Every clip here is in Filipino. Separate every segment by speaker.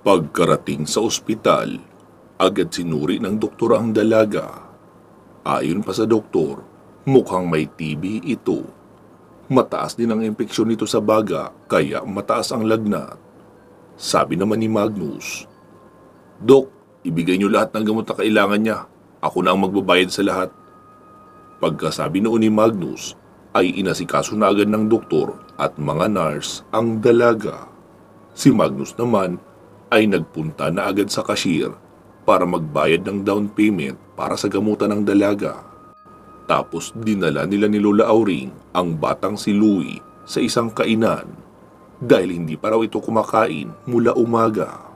Speaker 1: Pagkarating sa ospital, agad sinuri ng doktor ang dalaga. Ayon pa sa doktor, mukhang may TB ito. Mataas din ang impeksyon nito sa baga kaya mataas ang lagnat. Sabi naman ni Magnus, "Dok, ibigay niyo lahat ng gamot na kailangan niya. Ako na ang magbabayad sa lahat." Pagkasabi noon ni Magnus, ay inasikaso na agad ng doktor at mga nurse ang dalaga. Si Magnus naman ay nagpunta na agad sa cashier para magbayad ng down payment para sa gamutan ng dalaga. Tapos dinala nila ni Lola Auring ang batang si Louie sa isang kainan dahil hindi pa raw ito kumakain mula umaga.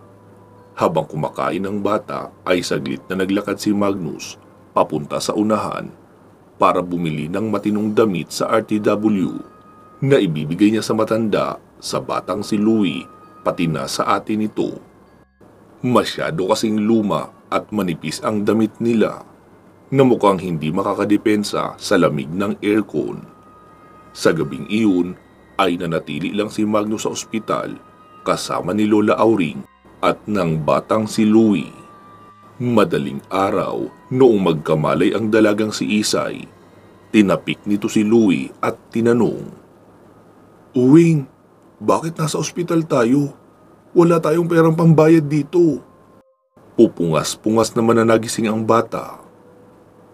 Speaker 1: Habang kumakain ang bata ay saglit na naglakad si Magnus papunta sa unahan para bumili ng matinong damit sa RTW na ibibigay niya sa matanda, sa batang si Louie, pati na sa atin nito. Masyado kasing luma at manipis ang damit nila na mukhang hindi makakadepensa sa lamig ng aircon. Sa gabing iyon ay nanatili lang si Magnus sa ospital kasama ni Lola Auring at ng batang si Louie. Madaling araw noong magkamalay ang dalagang si Isay, tinapik nito si Louie at tinanong, "Uwing, bakit nasa ospital tayo? Wala tayong perang pambayad dito." Pupungas-pungas naman na nagising ang bata.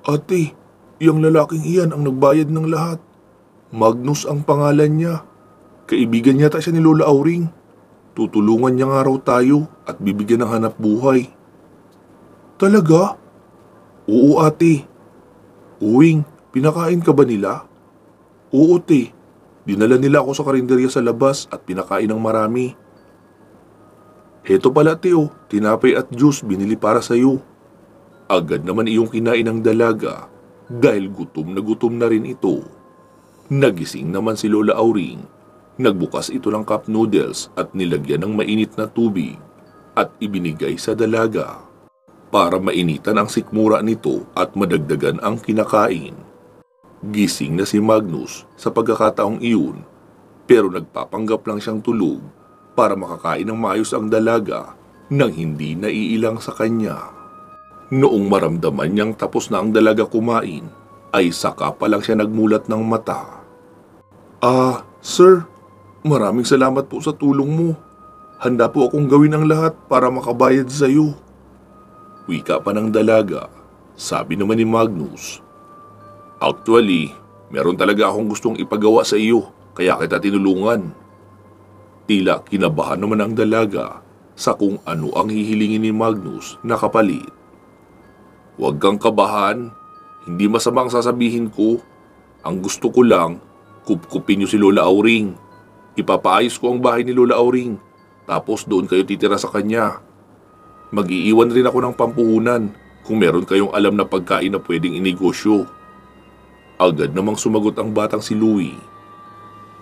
Speaker 1: "Ate, yung lalaking iyan ang nagbayad ng lahat. Magnus ang pangalan niya. Kaibigan yata siya ni Lola Auring. Tutulungan niya nga raw tayo at bibigyan ng hanap buhay." "Talaga?" "Oo ate." "Uwing, pinakain ka ba nila?" "Oo te, dinala nila ako sa karinderya sa labas at pinakain ng marami." "Heto pala Teo, tinapay at juice binili para sa iyo." Agad naman iyong kinain ng dalaga dahil gutom na rin ito. Nagising naman si Lola Auring. Nagbukas ito ng cup noodles at nilagyan ng mainit na tubig at ibinigay sa dalaga para mainitan ang sikmura nito at madagdagan ang kinakain. Gising na si Magnus sa pagkakataong iyon pero nagpapanggap lang siyang tulog para makakain ng maayos ang dalaga nang hindi naiilang sa kanya. Noong maramdaman niyang tapos na ang dalaga kumain, ay saka pa lang siya nagmulat ng mata. Sir, maraming salamat po sa tulong mo. Handa po akong gawin ang lahat para makabayad sa iyo." Wika pa ng dalaga. Sabi naman ni Magnus, "Actually, meron talaga akong gustong ipagawa sa iyo, kaya kita tinulungan." Tila kinabahan naman ang dalaga sa kung ano ang hihilingin ni Magnus na kapalit. "Huwag kang kabahan, hindi masama ang sasabihin ko. Ang gusto ko lang, kupkupin niyo si Lola Auring. Ipapaayos ko ang bahay ni Lola Auring, tapos doon kayo titira sa kanya. Mag-iiwan rin ako ng pampuhunan kung meron kayong alam na pagkain na pwedeng inegosyo." Agad namang sumagot ang batang si Louie.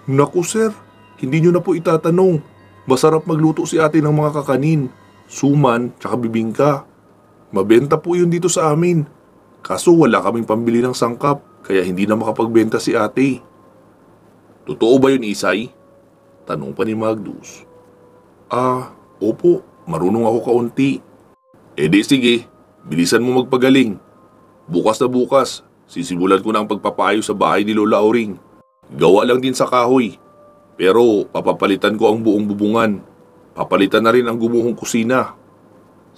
Speaker 1: "Naku sir, hindi nyo na po itatanong. Masarap magluto si ate ng mga kakanin, suman, tsaka bibingka. Mabenta po yun dito sa amin. Kaso wala kaming pambili ng sangkap, kaya hindi na makapagbenta si ate." "Totoo ba yun, Isay?" tanong pa ni Magnus. Opo, marunong ako kaunti." "Di sige, bilisan mo magpagaling. Bukas na bukas, sisimulan ko na ang pagpapaayos sa bahay ni Lola Auring. Gawa lang din sa kahoy. Pero papapalitan ko ang buong bubungan. Papalitan na rin ang gumuhong kusina.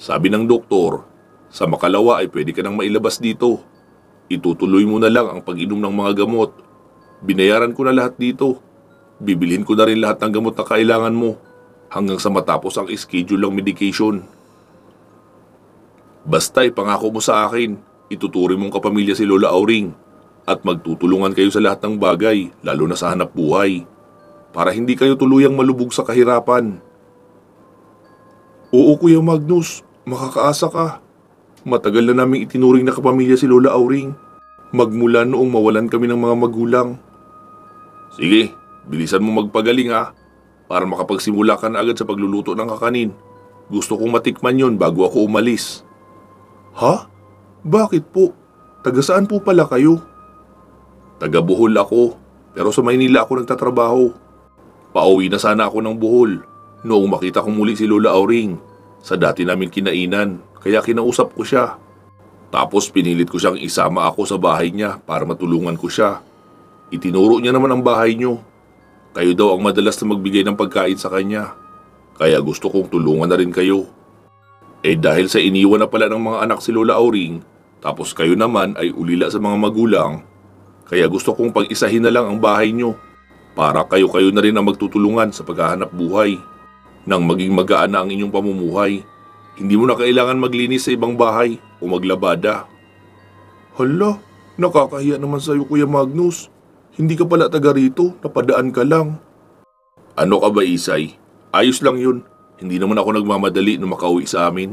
Speaker 1: Sabi ng doktor, sa makalawa ay pwede ka nang mailabas dito. Itutuloy mo na lang ang pag-inom ng mga gamot. Binayaran ko na lahat dito. Bibilhin ko na rin lahat ng gamot na kailangan mo hanggang sa matapos ang schedule ng medication. Basta ipangako mo sa akin, ituturing mong kapamilya si Lola Auring at magtutulungan kayo sa lahat ng bagay, lalo na sa hanap buhay, para hindi kayo tuluyang malubog sa kahirapan." "Oo Kuya Magnus, makakaasa ka. Matagal na naming itinuring na kapamilya si Lola Auring, magmula noong mawalan kami ng mga magulang." "Sige, bilisan mo magpagaling ha, para makapagsimula ka na agad sa pagluluto ng kakanin. Gusto kong matikman yon bago ako umalis." "Ha? Bakit po? Taga saan po pala kayo?" "Taga Bohol ako, pero sa Maynila ako nagtatrabaho. Pauwi na sana ako ng Bohol noong makita ko muli si Lola Auring. sa dati namin kinainan, kaya kinausap ko siya. Tapos pinilit ko siyang isama ako sa bahay niya para matulungan ko siya. Itinuro niya naman ang bahay niyo. Kayo daw ang madalas na magbigay ng pagkain sa kanya. Kaya gusto kong tulungan na rin kayo. Dahil sa iniwan na pala ng mga anak si Lola Auring, tapos kayo naman ay ulila sa mga magulang, kaya gusto kong pag-isahin na lang ang bahay niyo para kayo-kayo na rin ang magtutulungan sa paghahanap buhay. Nang maging magaan na ang inyong pamumuhay, hindi mo na kailangan maglinis sa ibang bahay o maglabada. Hala, nakakahiya naman sa'yo Kuya Magnus. Hindi ka pala taga rito, napadaan ka lang. Ano ka ba Isay? Ayos lang yun. Hindi naman ako nagmamadali na makauwi sa amin.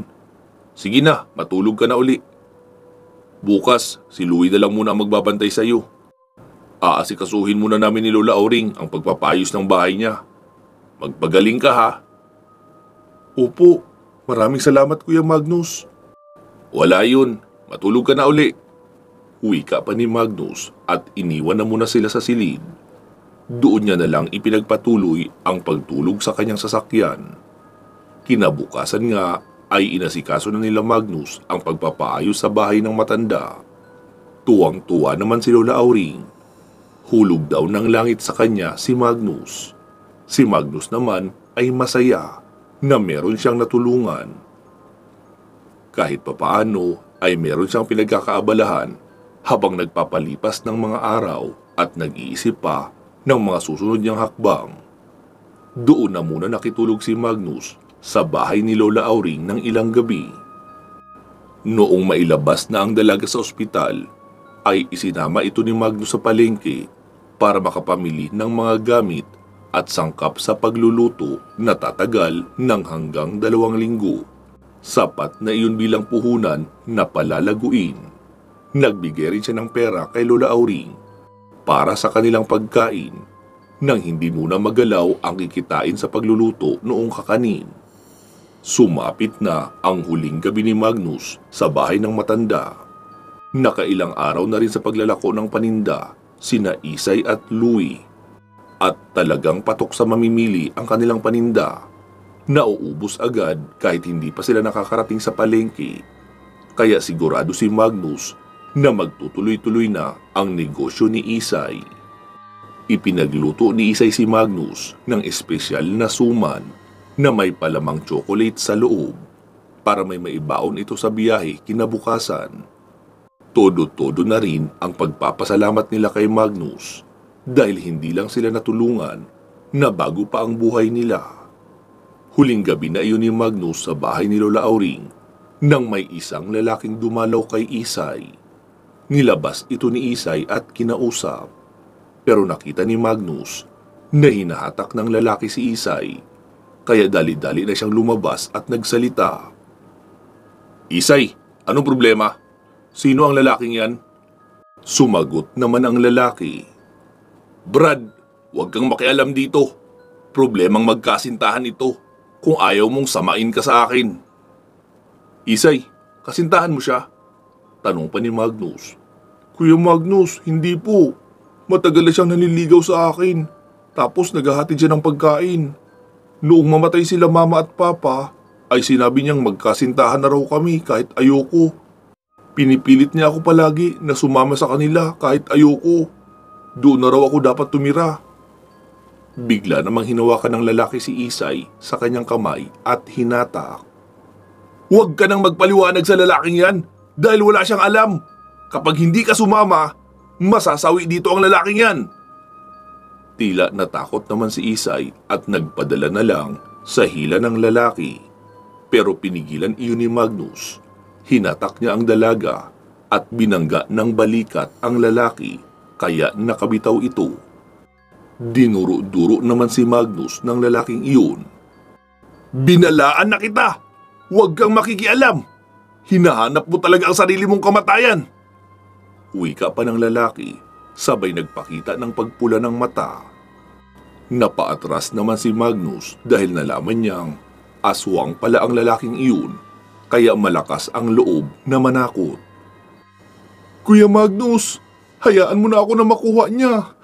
Speaker 1: Sige na, matulog ka na uli. Bukas, si Louie na lang muna ang magbabantay sa iyo. Aasikasuhin muna namin ni Lola Auring ang pagpapayos ng bahay niya. Magpagaling ka ha. Opo, maraming salamat Kuya Magnus. Wala yun, matulog ka na uli. Wika pa ni Magnus at iniwan na muna sila sa silid. Doon niya na lang ipinagpatuloy ang pagtulog sa kanyang sasakyan. Kinabukasan nga ay inasikaso na nila Magnus ang pagpapaayos sa bahay ng matanda. Tuwang-tuwa naman si Lola Auring. Hulog daw ng langit sa kanya si Magnus. Si Magnus naman ay masaya na meron siyang natulungan. Kahit papaano ay meron siyang pinagkakaabalahan habang nagpapalipas ng mga araw at nag-iisip pa ng mga susunod niyang hakbang. Doon na muna nakitulog si Magnus sa bahay ni Lola Auring ng ilang gabi. Noong mailabas na ang dalaga sa ospital, ay isinama ito ni Magnus sa palengke para makapamili ng mga gamit at sangkap sa pagluluto na tatagal ng hanggang 2 linggo. Sapat na iyon bilang puhunan na palalaguin. Nagbigay rin siya ng pera kay Lola Auring para sa kanilang pagkain nang hindi muna magalaw ang kikitain sa pagluluto noong kakanin. Sumapit na ang huling gabi ni Magnus sa bahay ng matanda. Nakailang araw na rin sa paglalako ng paninda sina Isay at Louie. At talagang patok sa mamimili ang kanilang paninda. Nauubos agad kahit hindi pa sila nakakarating sa palengke. Kaya sigurado si Magnus na magtutuloy-tuloy na ang negosyo ni Isay. Ipinagluto ni Isay si Magnus ng espesyal na suman na may palamang chocolate sa loob para may maibaon ito sa biyahe kinabukasan. Todo-todo na rin ang pagpapasalamat nila kay Magnus dahil hindi lang sila natulungan na bago pa ang buhay nila. Huling gabi na iyon ni Magnus sa bahay ni Lola Auring nang may isang lalaking dumalaw kay Isay. Nilabas ito ni Isay at kinausap. Pero nakita ni Magnus na hinahatak ng lalaki si Isay. Kaya dali-dali na siyang lumabas at nagsalita. Isay, anong problema? Sino ang lalaking yan? Sumagot naman ang lalaki. Brad, huwag kang makialam dito. Problemang magkasintahan ito kung ayaw mong samain ka sa akin. Isay, kasintahan mo siya? Tanong pa ni Magnus. Kuya Magnus, hindi po. Matagal na siyang nanliligaw sa akin. Tapos naghahatid siya ng pagkain. Noong mamatay sila mama at papa, ay sinabi niyang magkasintahan na raw kami kahit ayoko. Pinipilit niya ako palagi na sumama sa kanila kahit ayoko. Doon na raw ako dapat tumira. Bigla namang hinawakan ng lalaki si Isay sa kanyang kamay at hinatak. Huwag ka nang magpaliwanag sa lalaking yan dahil wala siyang alam. Kapag hindi ka sumama, masasawi dito ang lalaking yan. Tila natakot naman si Isay at nagpadala na lang sa hila ng lalaki. Pero pinigilan iyon ni Magnus. Hinatak niya ang dalaga at binangga ng balikat ang lalaki kaya nakabitaw ito. Dinuro-duro naman si Magnus ng lalaking iyon. Binalaan na kita! Huwag kang makikialam! Hinahanap mo talaga ang sarili mong kamatayan! Wika pa ng lalaki. Sabay nagpakita ng pagpula ng mata. Napaatras naman si Magnus dahil nalaman niyang aswang pala ang lalaking iyon, kaya malakas ang loob na manakot. Kuya Magnus, hayaan mo na ako na makuha niya.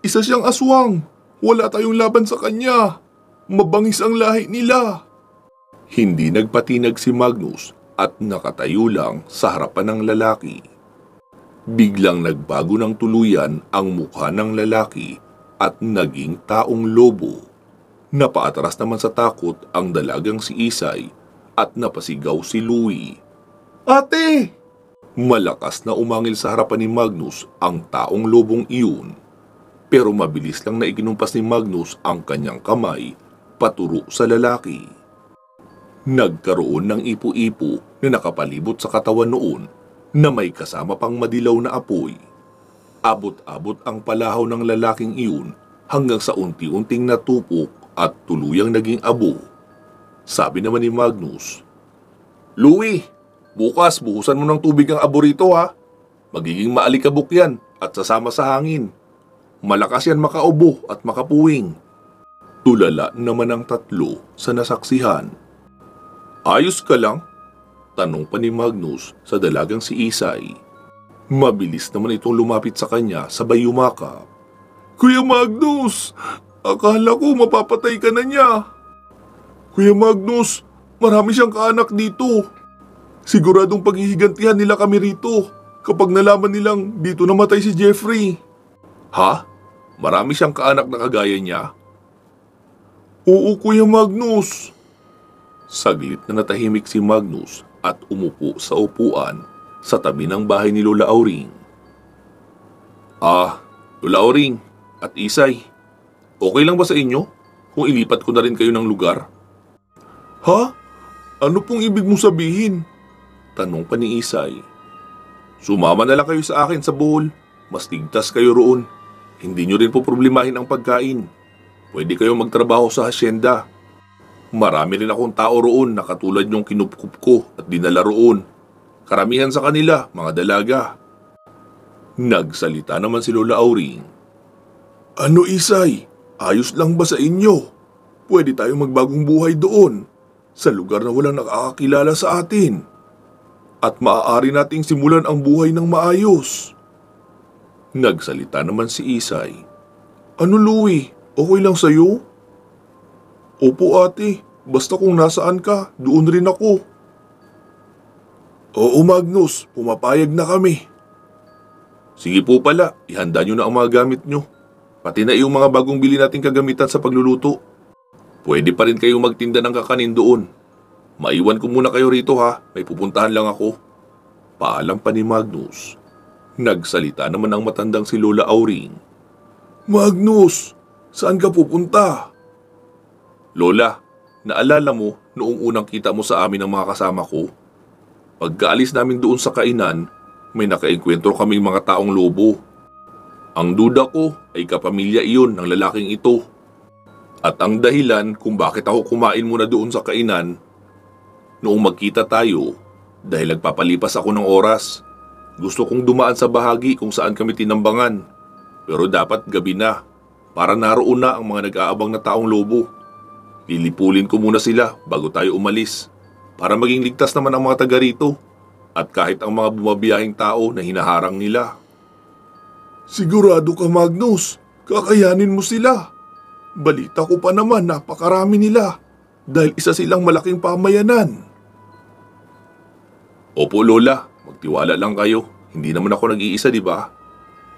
Speaker 1: Isa siyang aswang. Wala tayong laban sa kanya. Mabangis ang lahi nila. Hindi nagpatinag si Magnus at nakatayo lang sa harapan ng lalaki. Biglang nagbago ng tuluyan ang mukha ng lalaki at naging taong lobo. Napaatras naman sa takot ang dalagang si Isay at napasigaw si Louie. Ate! Malakas na umangil sa harapan ni Magnus ang taong lobong iyon. Pero mabilis lang na ikinumpas ni Magnus ang kanyang kamay paturo sa lalaki. Nagkaroon ng ipo-ipo na nakapalibot sa katawan noon na may kasama pang madilaw na apoy. Abot-abot ang palahaw ng lalaking iyon hanggang sa unti-unting natupok at tuluyang naging abo. Sabi naman ni Magnus, Louie, bukas buhusan mo ng tubig ang abo rito ha. Magiging maalikabok yan at sasama sa hangin. Malakas yan makaubo at makapuwing. Tulala naman ang tatlo sa nasaksihan. Ayos ka lang? Tanong pa ni Magnus sa dalagang si Isay. Mabilis naman itong lumapit sa kanya sabay yumakap. Kuya Magnus, akala ko mapapatay ka na niya. Kuya Magnus, marami siyang kaanak dito. Siguradong paghihigantihan nila kami rito kapag nalaman nilang dito namatay si Jeffrey. Ha? Marami siyang kaanak na kagaya niya? Oo, Kuya Magnus. Saglit na natahimik si Magnus at umupo sa upuan sa tabi ng bahay ni Lola Auring. Lola Auring at Isay, okay lang ba sa inyo kung ilipat ko na rin kayo ng lugar? Ha? Ano pong ibig mong sabihin? Tanong pa ni Isay. Sumama na lang kayo sa akin sa Bohol. Mas ligtas kayo roon. Hindi nyo rin po problemahin ang pagkain. Pwede kayong magtrabaho sa hasyenda. Marami rin akong tao roon na katulad yung kinupkup ko at dinala roon. Karamihan sa kanila, mga dalaga. Nagsalita naman si Lola Auring. Ano Isay? Ayos lang ba sa inyo? Pwede tayong magbagong buhay doon, sa lugar na walang nakakakilala sa atin. At maaari nating simulan ang buhay ng maayos. Nagsalita naman si Isay. Ano Louie? Okay lang sa'yo? Opo ate, basta kung nasaan ka, doon rin ako. Oo Magnus, pumapayag na kami. Sige po pala, ihanda nyo na ang mga gamit nyo. Pati na yung mga bagong bili nating kagamitan sa pagluluto. Pwede pa rin kayong magtinda ng kakanin doon. Maiwan ko muna kayo rito ha, may pupuntahan lang ako. Paalam pa ni Magnus. Nagsalita naman ang matandang si Lola Auring. Magnus, saan ka pupunta? Lola, naalala mo noong unang kita mo sa amin ng mga kasama ko? Pagkaalis namin doon sa kainan, may nakaengkwentro kaming mga taong lobo. Ang duda ko ay kapamilya iyon ng lalaking ito. At ang dahilan kung bakit ako kumain muna doon sa kainan, noong magkita tayo, dahil nagpapalipas ako ng oras. Gusto kong dumaan sa bahagi kung saan kami tinambangan, pero dapat gabi na, para naroon na ang mga nag-aabang na taong lobo. Lilipulin ko muna sila bago tayo umalis, para maging ligtas naman ang mga taga rito, at kahit ang mga bumabiyahing tao na hinaharang nila. Sigurado ka Magnus, kakayanin mo sila. Balita ko pa naman napakarami nila, dahil isa silang malaking pamayanan. Opo Lola, magtiwala lang kayo. Hindi naman ako nag-iisa, di ba?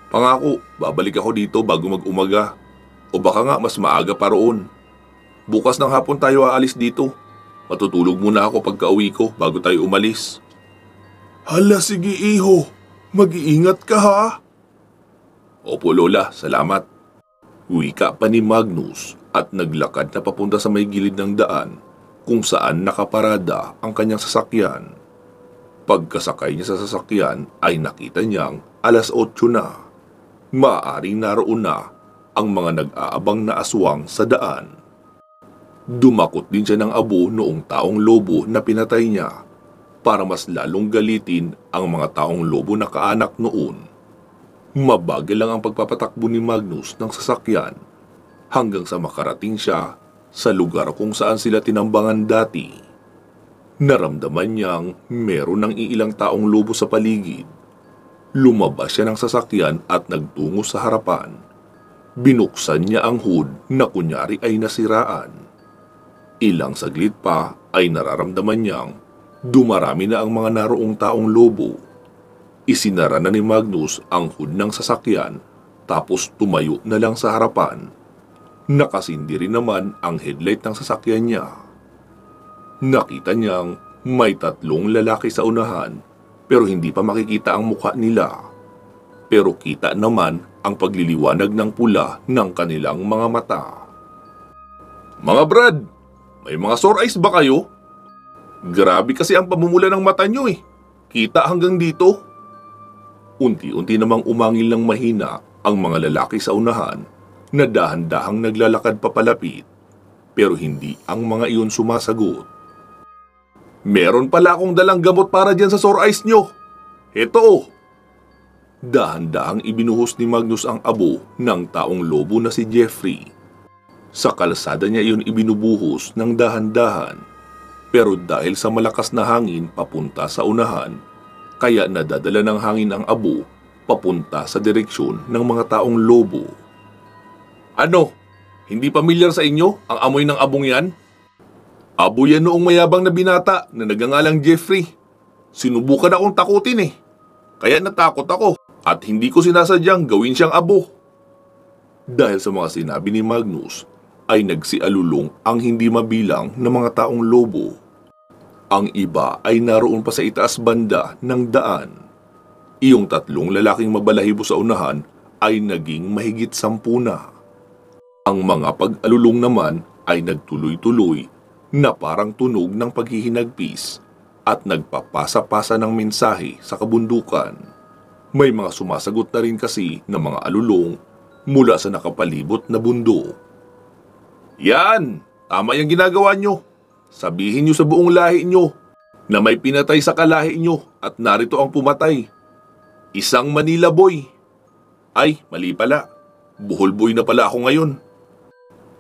Speaker 1: Pangako, babalik ako dito bago mag-umaga. O baka nga mas maaga pa roon. Bukas ng hapon tayo aalis dito. Matutulog muna ako pagka-uwi ko bago tayo umalis. Hala sige iho, mag-iingat ka ha. Opo Lola, salamat. Wika pa ni Magnus at naglakad na papunta sa may gilid ng daan kung saan nakaparada ang kanyang sasakyan. Pagkasakay niya sa sasakyan ay nakita niyang 8:00 na. Maaaring naroon na ang mga nag-aabang na aswang sa daan. Dumakot din siya ng abo noong taong lobo na pinatay niya para mas lalong galitin ang mga taong lobo na kaanak noon. Mabagal lang ang pagpapatakbo ni Magnus ng sasakyan hanggang sa makarating siya sa lugar kung saan sila tinambangan dati. Naramdaman niyang meron ng iilang taong lobo sa paligid. Lumabas siya ng sasakyan at nagtungo sa harapan. Binuksan niya ang hood na kunyari ay nasiraan. Ilang saglit pa ay nararamdaman niyang dumarami na ang mga naroong taong lobo. Isinara na ni Magnus ang hood ng sasakyan tapos tumayo na lang sa harapan. Nakasindi rin naman ang headlight ng sasakyan niya. Nakita niyang may 3 lalaki sa unahan pero hindi pa makikita ang mukha nila. Pero kita naman ang pagliliwanag ng pula ng kanilang mga mata. "Mga brad, may mga sore eyes ba kayo? Grabe kasi ang pamumula ng mata nyo eh. Kita hanggang dito." Unti-unti namang umangil ng mahina ang mga lalaki sa unahan na dahan-dahang naglalakad papalapit, pero hindi ang mga iyon sumasagot. "Meron pala akong dalang gamot para dyan sa sore eyes nyo. Heto oh." Dahan-dahang ibinuhos ni Magnus ang abo ng taong lobo na si Jeffrey. Sa kalsada niya iyon ibinubuhos ng dahan-dahan, pero dahil sa malakas na hangin papunta sa unahan, kaya nadadala ng hangin ang abo papunta sa direksyon ng mga taong lobo. "Ano? Hindi pamilyar sa inyo ang amoy ng abong yan? Abo yan noong mayabang na binata na nagangalang Jeffrey. Sinubukan akong takutin eh. Kaya natakot ako at hindi ko sinasadyang gawin siyang abo." Dahil sa mga sinabi ni Magnus, ay nagsialulong ang hindi mabilang na mga taong lobo. Ang iba ay naroon pa sa itaas banda ng daan. Iyong 3 lalaking mabalahibo sa unahan ay naging mahigit 10 na. Ang mga pag-alulong naman ay nagtuloy-tuloy na parang tunog ng paghihinagpis at nagpapasa-pasa ng mensahe sa kabundukan. May mga sumasagot na rin kasi na mga alulong mula sa nakapalibot na bundok. "Yan! Tama yung ginagawa nyo. Sabihin nyo sa buong lahi nyo na may pinatay sa kalahi nyo at narito ang pumatay. Isang Manila boy. Ay, mali pala. Bohol boy na pala ako ngayon."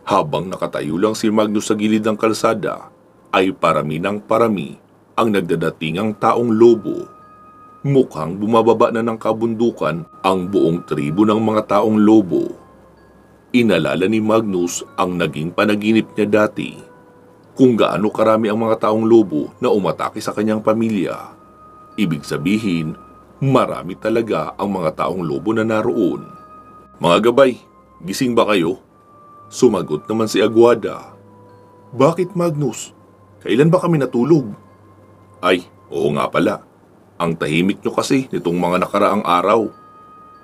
Speaker 1: Habang nakatayo lang si Magnus sa gilid ng kalsada, ay parami ng parami ang nagdadatingang taong lobo. Mukhang bumababa na ng kabundukan ang buong tribo ng mga taong lobo. Inalala ni Magnus ang naging panaginip niya dati, kung gaano karami ang mga taong lobo na umatake sa kanyang pamilya. Ibig sabihin, marami talaga ang mga taong lobo na naroon. "Mga gabay, gising ba kayo?" Sumagot naman si Aguada. "Bakit Magnus? Kailan ba kami natulog?" "Ay, oo nga pala. Ang tahimik nyo kasi nitong mga nakaraang araw."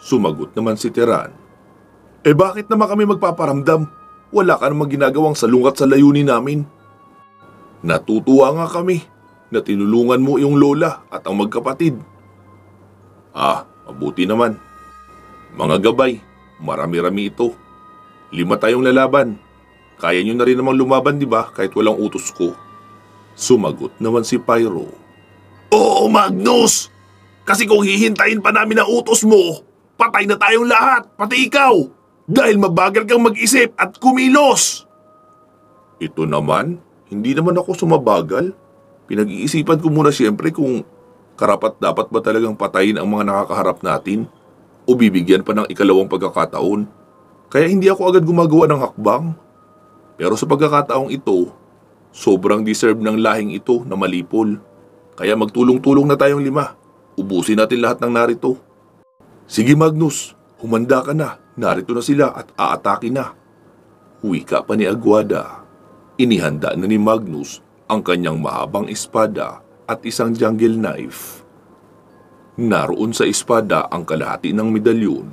Speaker 1: Sumagot naman si Teran. Bakit naman kami magpaparamdam? Wala ka namang ginagawang salungat sa layunin namin." "Natutuwa nga kami na tinulungan mo iyong lola at ang magkapatid." Mabuti naman. "Mga gabay, marami-rami ito. 5 tayong lalaban. Kaya nyo na rin namang lumaban, di ba, kahit walang utos ko?" Sumagot naman si Pyro. "Oo, Magnus! Kasi kung hihintayin pa namin ang utos mo, patay na tayong lahat, pati ikaw, dahil mabagal kang mag-isip at kumilos." "Ito naman, hindi naman ako sumabagal. Pinag-iisipan ko muna siyempre kung karapat-dapat ba talagang patayin ang mga nakakaharap natin o bibigyan pa ng ikalawang pagkakataon. Kaya hindi ako agad gumagawa ng hakbang. Pero sa pagkakataong ito, sobrang deserve ng lahing ito na malipol. Kaya magtulong-tulong na tayong 5. Ubusin natin lahat ng narito." "Sige Magnus, humanda ka na. Narito na sila at aatake na." Wika pa ni Aguada. Inihanda na ni Magnus ang kanyang mahabang espada at isang jungle knife. Naroon sa espada ang kalahati ng medalyon,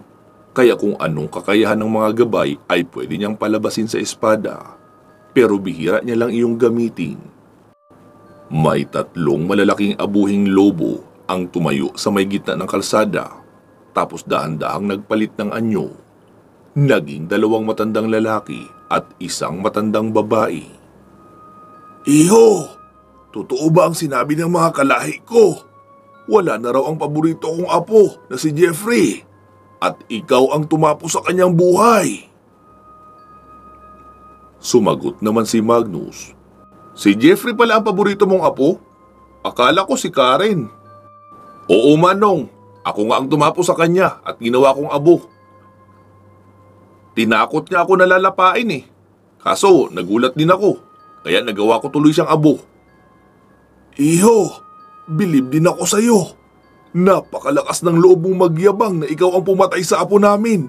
Speaker 1: kaya kung anong kakayahan ng mga gabay ay pwede niyang palabasin sa espada, pero bihira niya lang iyong gamitin. May 3 malalaking abuhing lobo ang tumayo sa may gitna ng kalsada, tapos dahan-dahang nagpalit ng anyo. Naging 2 matandang lalaki at 1 matandang babae. "Iho, totoo ba ang sinabi ng mga kalahi ko? Wala na raw ang paborito kong apo na si Jeffrey at ikaw ang tumapo sa kanyang buhay." Sumagot naman si Magnus. "Si Jeffrey pala ang paborito mong apo? Akala ko si Karen." "Oo Manong, ako nga ang tumapo sa kanya at ginawa kong abo. Tinakot niya ako na lalapain eh. Kaso nagulat din ako. kaya nagawa ko tuloy siyang abo. Iho, bilib din ako sa'yo. Napakalakas ng loob mong magyabang na ikaw ang pumatay sa apo namin.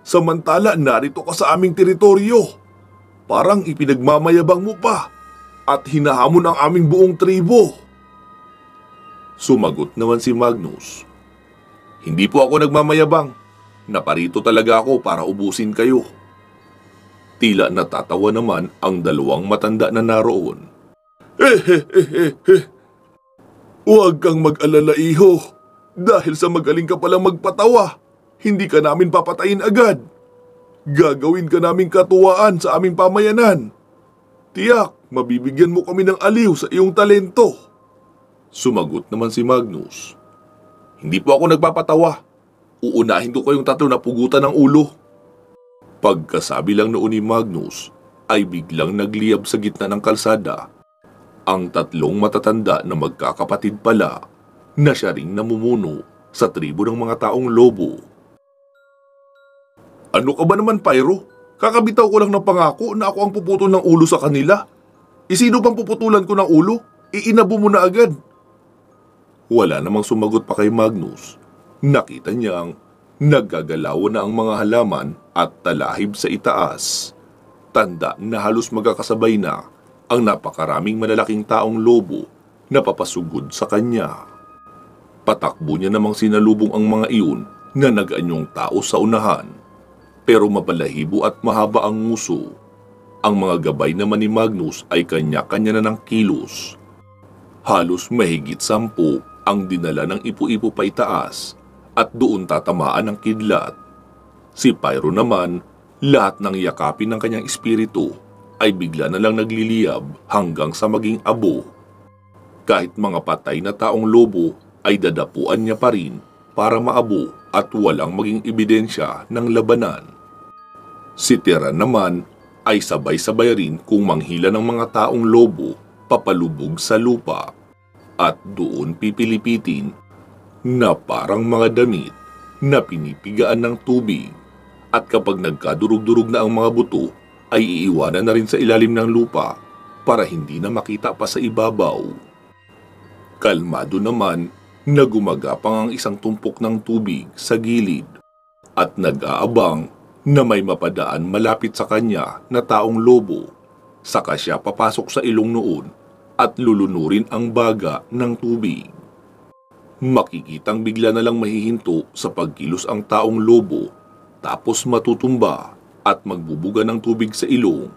Speaker 1: Samantala narito ka sa aming teritoryo. Parang ipinagmamayabang mo pa at hinahamon ang aming buong tribo. Sumagot naman si Magnus. Hindi po ako nagmamayabang. Naparito talaga ako para ubusin kayo. Tila natatawa naman ang dalawang matanda na naroon. Huwag kang mag-alala, iho. Dahil sa magaling ka palang magpatawa, hindi ka namin papatayin agad. Gagawin ka naming katuwaan sa aming pamayanan. Tiyak, mabibigyan mo kami ng aliw sa iyong talento. Sumagot naman si Magnus. Hindi po ako nagpapatawa. Uunahin ko kayong tatlo na pugutan ng ulo. Pagkasabi lang noon ni Magnus, ay biglang nagliyab sa gitna ng kalsada ang tatlong matatanda na magkakapatid pala na siya ring namumuno sa tribo ng mga taong lobo. Ano ka ba naman, Pyro? Kakabitaw ko lang ng pangako na ako ang puputol ng ulo sa kanila. Sino bang puputulan ko ng ulo? Iinabo mo na agad. Wala namang sumagot pa kay Magnus. Nakita niyang naggagalaw na ang mga halaman at talahib sa itaas. Tanda na halos magkakasabay na ang napakaraming malalaking taong lobo na papasugod sa kanya. Patakbo niya namang sinalubong ang mga iyon na nag-anyong tao sa unahan. Pero mabalahibo at mahaba ang nguso. Ang mga gabay naman ni Magnus ay kanya-kanya na ng kilos. Halos mahigit 10 ang dinala ng ipu-ipo pa itaas at doon tatamaan ng kidlat. Si Pyro naman, lahat ng yakapin ng kanyang espiritu ay bigla na lang nagliliyab hanggang sa maging abo. Kahit mga patay na taong lobo ay dadapuan niya pa rin para maabo at walang maging ebidensya ng labanan. Si Tiran naman ay sabay-sabay rin kung manghila ng mga taong lobo papalubog sa lupa at doon pipilipitin na parang mga damit na pinipigaan ng tubig at kapag nagkadurog-durog na ang mga buto ay iiwanan na rin sa ilalim ng lupa para hindi na makita pa sa ibabaw. Kalmado naman na gumagapang ang isang tumpok ng tubig sa gilid at nag-aabang na may mapadaan malapit sa kanya na taong lobo. Saka siya papasok sa ilong noon at lulunurin ang baga ng tubig. Makikitang bigla na lang mahihinto sa pagkilos ang taong lobo tapos matutumba at magbubuga ng tubig sa ilong.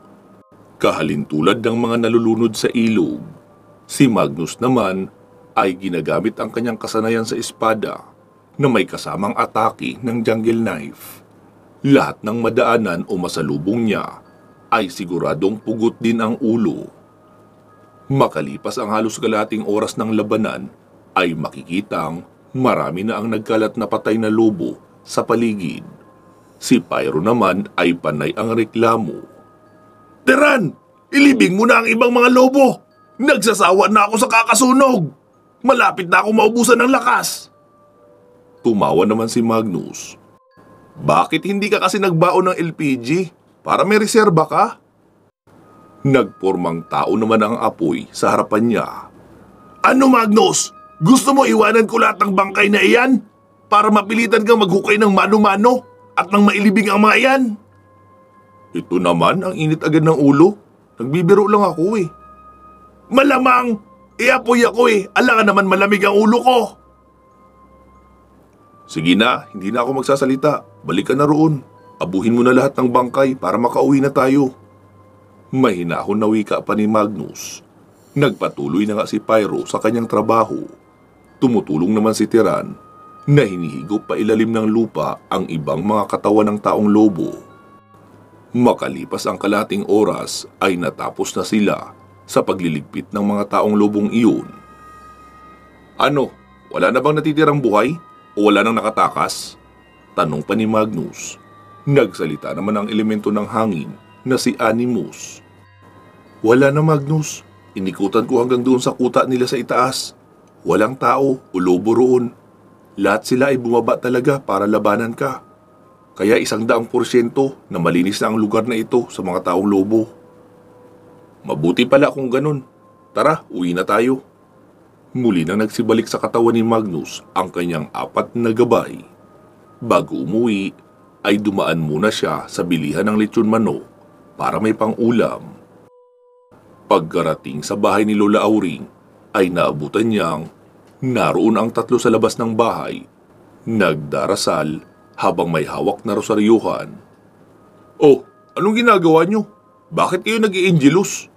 Speaker 1: Kahalintulad ng mga nalulunod sa ilog. Si Magnus naman ay ginagamit ang kanyang kasanayan sa espada na may kasamang atake ng jungle knife. Lahat ng madaanan o masalubong niya ay siguradong pugot din ang ulo. Makalipas ang halos kalahating oras ng labanan ay makikitang marami na ang nagkalat na patay na lobo sa paligid. Si Pyro naman ay panay ang reklamo. Tiran! Ilibing mo na ang ibang mga lobo! Nagsasawa na ako sa kakasunog! Malapit na ako maubusan ng lakas! Tumawa naman si Magnus. Bakit hindi ka kasi nagbaon ng LPG? Para may reserba ka? Nagpormang tao naman ang apoy sa harapan niya. Ano, Magnus? Gusto mo iwanan ko lahat ng bangkay na iyan? Para mapilitan kang maghukay ng mano-mano at nang mailibing ang mga iyan? Ito naman ang init agad ng ulo. Nagbibiro lang ako eh. Malamang! Iapoy ako eh. Alangan naman malamig ang ulo ko. Sige na, hindi na ako magsasalita. Balik ka na roon. Abuhin mo na lahat ng bangkay para makauwi na tayo. Mahinahon na wika pa ni Magnus. Nagpatuloy na nga si Pyro sa kanyang trabaho. Tumutulong naman si Tiran na hinihigop pa ilalim ng lupa ang ibang mga katawan ng taong lobo. Makalipas ang kalahating oras ay natapos na sila sa pagliligpit ng mga taong lobong iyon. Ano, wala na bang natitirang buhay o wala nang nakatakas? Tanong pa ni Magnus. Nagsalita naman ang elemento ng hangin na si Animus. Wala na, Magnus. Inikutan ko hanggang doon sa kuta nila sa itaas. Walang tao o lobo roon. Lahat sila ay bumaba talaga para labanan ka. Kaya 100% na malinis na ang lugar na ito sa mga taong lobo. Mabuti pala kung ganun. Tara, uwi na tayo. Muli nang nagsibalik sa katawan ni Magnus ang kanyang 4 na gabay. Bago umuwi, ay dumaan muna siya sa bilihan ng lechon manok para may pang-ulam. Pagkarating sa bahay ni Lola Auring, ay naabutan niyang naroon ang 3 sa labas ng bahay, nagdarasal habang may hawak na rosaryuhan. Oh, anong ginagawa niyo? Bakit kayo nag-i-angelus?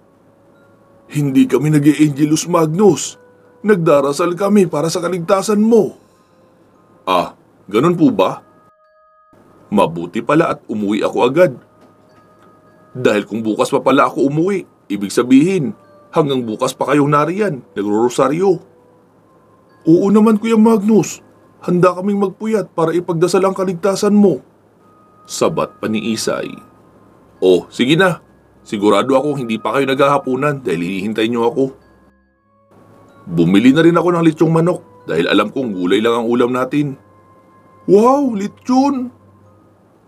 Speaker 1: Hindi kami nag-i-angelus, Magnus. Nagdarasal kami para sa kaligtasan mo. Ah, ganun po ba? Mabuti pala at umuwi ako agad. Dahil kung bukas pa pala ako umuwi, ibig sabihin, hanggang bukas pa kayong nariyan, nagro-rosaryo. Oo naman, Kuya Magnus. Handa kaming magpuyat para ipagdasal ang kaligtasan mo. Sabat pa ni Isay. Oh, sige na. Sigurado ako hindi pa kayo naghahapunan dahil hinihintay niyo ako. Bumili na rin ako ng lechong manok dahil alam kong gulay lang ang ulam natin. Wow, lechon!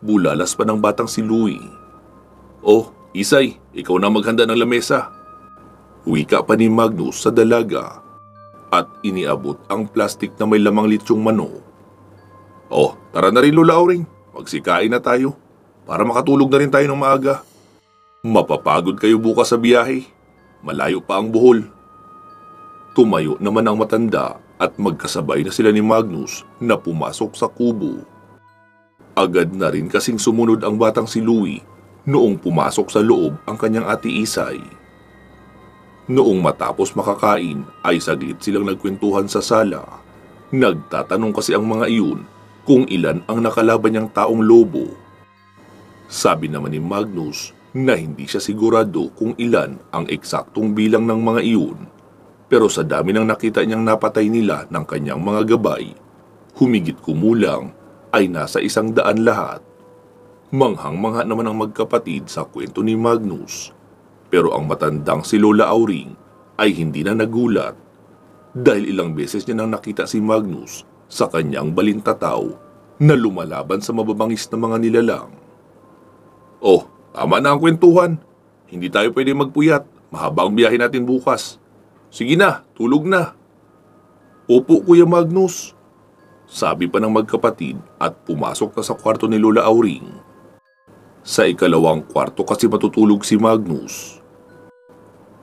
Speaker 1: Bulalas pa ng batang si Louie. Oh, Isay, ikaw na maghanda ng lamesa. Wika pa ni Magnus sa dalaga at iniabot ang plastik na may lamang lechong manok. Oh, tara na rin Lola Auring, magsikain na tayo para makatulog na rin tayo ng maaga. Mapapagod kayo bukas sa biyahe. Malayo pa ang Bohol. Tumayo naman ang matanda at magkasabay na sila ni Magnus na pumasok sa kubo. Agad na rin kasing sumunod ang batang si Louie noong pumasok sa loob ang kanyang ate Isay. Noong matapos makakain ay saglit silang nagkwentuhan sa sala. Nagtatanong kasi ang mga iyon kung ilan ang nakalaban niyang taong lobo. Sabi naman ni Magnus na hindi siya sigurado kung ilan ang eksaktong bilang ng mga iyon, pero sa dami ng nakita niyang napatay nila ng kanyang mga gabay, humigit kumulang ay nasa 100 lahat. Manghang-mangha naman ang magkapatid sa kwento ni Magnus, pero ang matandang si Lola Auring ay hindi na nagulat dahil ilang beses niya nang nakita si Magnus sa kanyang balintataw na lumalaban sa mababangis na mga nilalang. Oh, tama na ang kwentuhan. Hindi tayo pwede magpuyat. Mahaba ang biyahe natin bukas. Sige na, tulog na. Opo, Kuya Magnus. Sabi pa ng magkapatid at pumasok na sa kwarto ni Lola Auring. Sa ikalawang kwarto kasi matutulog si Magnus.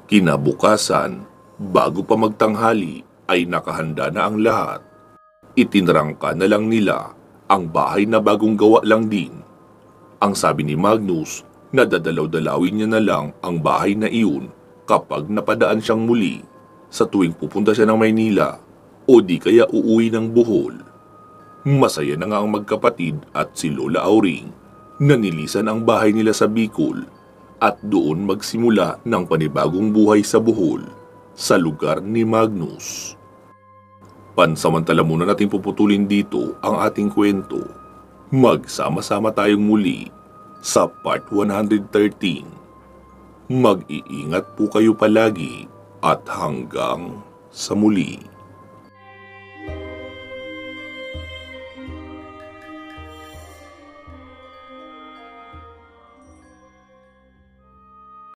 Speaker 1: Kinabukasan, bago pa magtanghali ay nakahanda na ang lahat. Itinrangka na lang nila ang bahay na bagong gawa lang din. Ang sabi ni Magnus, nadadalaw-dalawin niya na lang ang bahay na iyon kapag napadaan siyang muli sa tuwing pupunta siya ng Maynila o di kaya uuwi ng Bohol. Masaya na nga ang magkapatid at si Lola Auring na nilisan ang bahay nila sa Bicol at doon magsimula ng panibagong buhay sa Bohol sa lugar ni Magnus. Pansamantala muna natin puputulin dito ang ating kwento. Magsama-sama tayong muli sa part 113. Mag-iingat po kayo palagi at hanggang sa muli.